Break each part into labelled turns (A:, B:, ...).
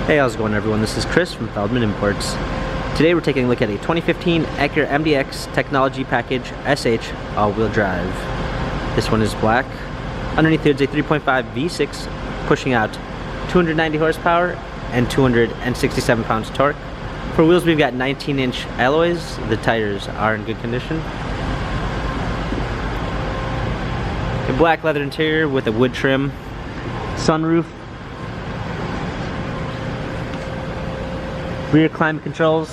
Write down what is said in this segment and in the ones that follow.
A: Hey, how's it going everyone? This is Chris from Feldmann Imports. Today we're taking a look at a 2015 Acura MDX Technology Package SH all-wheel drive. This one is black. Underneath it's a 3.5 V6 pushing out 290 horsepower and 267 pounds torque. For wheels we've got 19-inch alloys. The tires are in good condition. A black leather interior with a wood trim, sunroof, rear climate controls,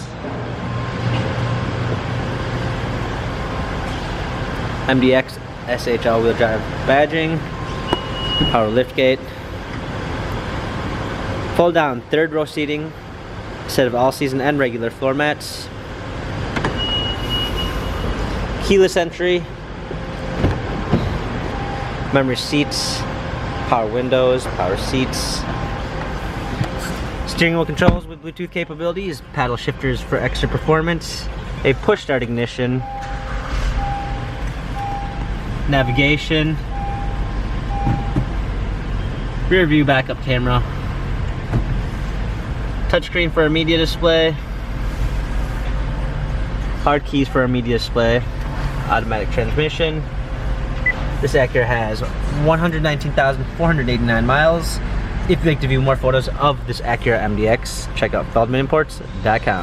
A: MDX SH all-wheel drive badging, power liftgate, fold down third row seating, set of all-season and regular floor mats, keyless entry, memory seats, power windows, power seats, steering wheel controls with Bluetooth capabilities, paddle shifters for extra performance, a push start ignition, navigation, rear view backup camera, touchscreen for a media display, hard keys for a media display, automatic transmission. This Acura has 119,489 miles. If you'd like to view more photos of this Acura MDX, check out feldmanimports.com.